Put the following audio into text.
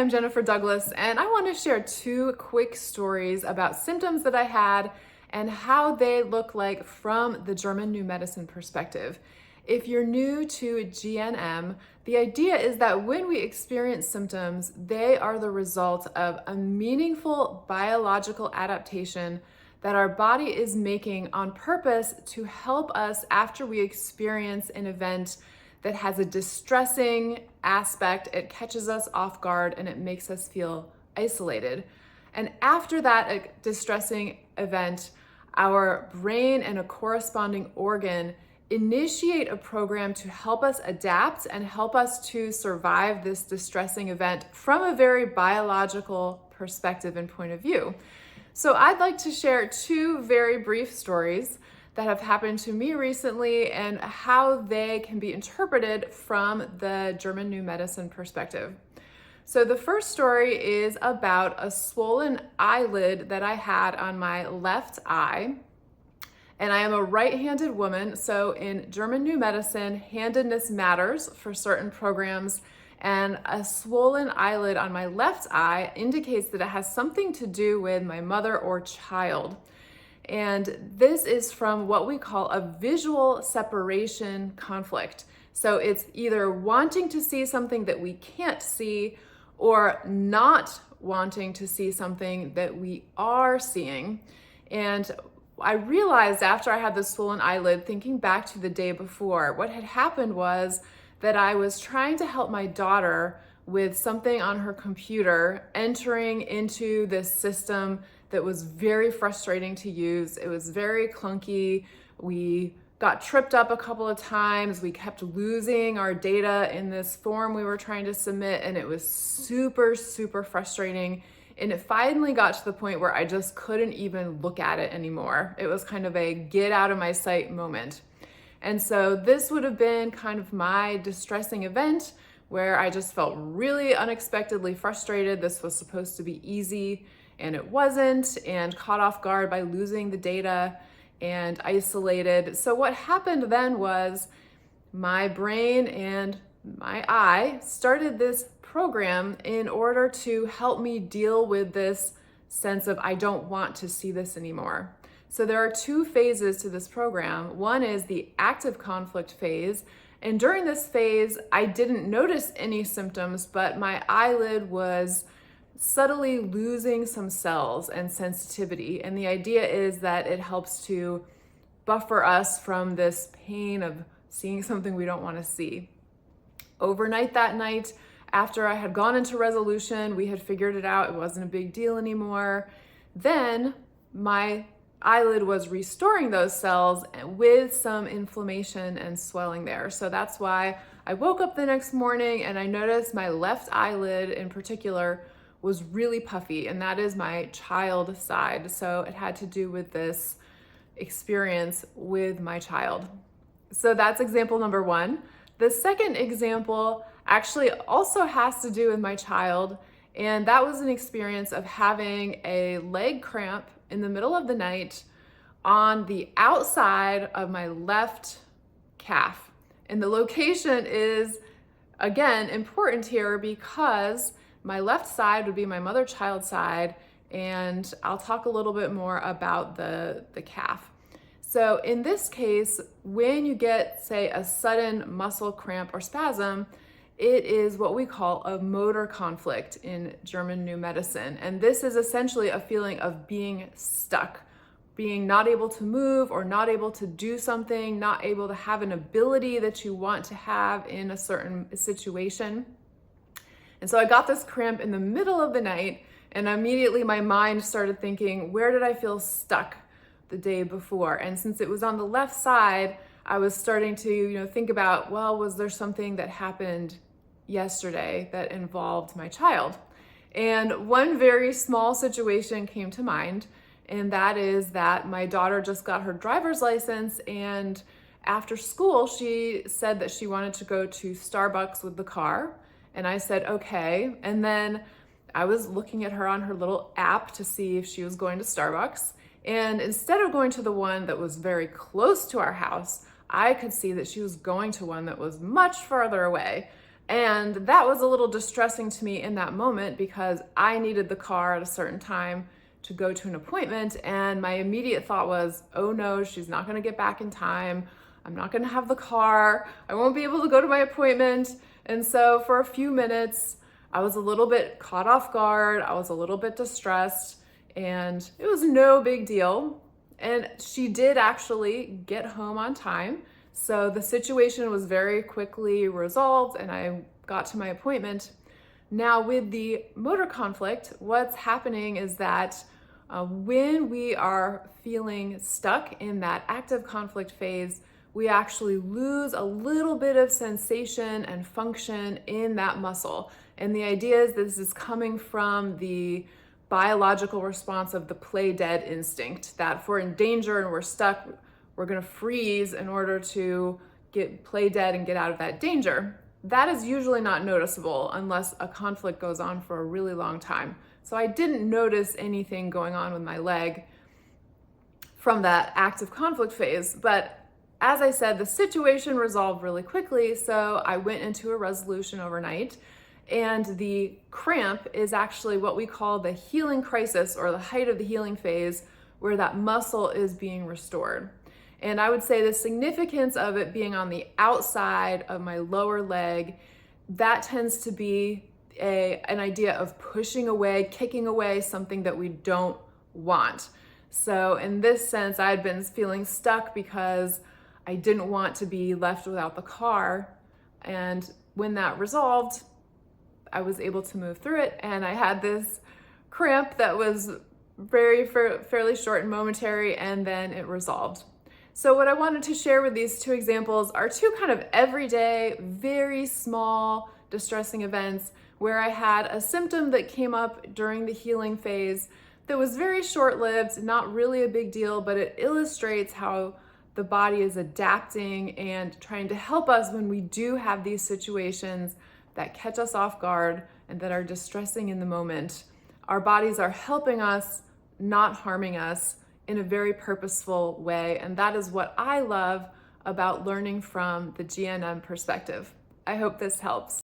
I'm Jennifer Douglas, and I want to share two quick stories about symptoms that I had and how they look like from the German New Medicine perspective. If you're new to GNM, the idea is that when we experience symptoms, they are the result of a meaningful biological adaptation that our body is making on purpose to help us after we experience an event that has a distressing aspect. It catches us off guard and it makes us feel isolated. And after that distressing event, our brain and a corresponding organ initiate a program to help us adapt and help us to survive this distressing event from a very biological perspective and point of view. So I'd like to share two very brief stories that have happened to me recently and how they can be interpreted from the German New Medicine perspective. So the first story is about a swollen eyelid that I had on my left eye. And I am a right-handed woman, so in German New Medicine, handedness matters for certain programs, and a swollen eyelid on my left eye indicates that it has something to do with my mother or child. And this is from what we call a visual separation conflict. So it's either wanting to see something that we can't see or not wanting to see something that we are seeing. And I realized after I had this swollen eyelid, thinking back to the day before, what had happened was that I was trying to help my daughter with something on her computer, entering into this system that was very frustrating to use. It was very clunky. We got tripped up a couple of times. We kept losing our data in this form we were trying to submit, and it was super, super frustrating. And it finally got to the point where I just couldn't even look at it anymore. It was kind of a get out of my sight moment. And so this would have been kind of my distressing event where I just felt really unexpectedly frustrated. This was supposed to be easy and it wasn't, and caught off guard by losing the data and isolated. So what happened then was my brain and my eye started this program in order to help me deal with this sense of I don't want to see this anymore. So there are two phases to this program. One is the active conflict phase. And during this phase, I didn't notice any symptoms, but my eyelid was subtly losing some cells and sensitivity. And the idea is that it helps to buffer us from this pain of seeing something we don't want to see. Overnight that night, after I had gone into resolution, we had figured it out, it wasn't a big deal anymore. Then my eyelid was restoring those cells with some inflammation and swelling there. So that's why I woke up the next morning and I noticed my left eyelid in particular was really puffy, and that is my child side. So it had to do with this experience with my child. So that's example number one. The second example actually also has to do with my child, and that was an experience of having a leg cramp in the middle of the night on the outside of my left calf. And the location is, again, important here because my left side would be my mother-child side, and I'll talk a little bit more about the calf. So in this case, when you get, say, a sudden muscle cramp or spasm, it is what we call a motor conflict in German New Medicine. And this is essentially a feeling of being stuck, being not able to move or not able to do something, not able to have an ability that you want to have in a certain situation. And so I got this cramp in the middle of the night, and immediately my mind started thinking, where did I feel stuck the day before? And since it was on the left side, I was starting to, think about, well, was there something that happened yesterday that involved my child? And one very small situation came to mind, and that is that my daughter just got her driver's license, and after school, she said that she wanted to go to Starbucks with the car. And I said, okay. And then I was looking at her on her little app to see if she was going to Starbucks. And instead of going to the one that was very close to our house, I could see that she was going to one that was much farther away. And that was a little distressing to me in that moment because I needed the car at a certain time to go to an appointment. And my immediate thought was, oh no, she's not gonna get back in time. I'm not gonna have the car. I won't be able to go to my appointment. And so for a few minutes, I was a little bit caught off guard. I was a little bit distressed, and it was no big deal. And she did actually get home on time. So the situation was very quickly resolved and I got to my appointment. Now with the motor conflict, what's happening is that when we are feeling stuck in that active conflict phase, we actually lose a little bit of sensation and function in that muscle. And the idea is this is coming from the biological response of the play dead instinct, that if we're in danger and we're stuck, we're gonna freeze in order to play dead and get out of that danger. That is usually not noticeable unless a conflict goes on for a really long time. So I didn't notice anything going on with my leg from that active conflict phase, but as I said, the situation resolved really quickly, so I went into a resolution overnight. And the cramp is actually what we call the healing crisis, or the height of the healing phase, where that muscle is being restored. And I would say the significance of it being on the outside of my lower leg, that tends to be an idea of pushing away, kicking away something that we don't want. So in this sense, I had been feeling stuck because I didn't want to be left without the car. And when that resolved, I was able to move through it, and I had this cramp that was fairly short and momentary, and then it resolved. So what I wanted to share with these two examples are two kind of everyday, very small, distressing events where I had a symptom that came up during the healing phase that was very short-lived, not really a big deal, but it illustrates how the body is adapting and trying to help us when we do have these situations that catch us off guard and that are distressing in the moment. Our bodies are helping us, not harming us, in a very purposeful way. And that is what I love about learning from the GNM perspective. I hope this helps.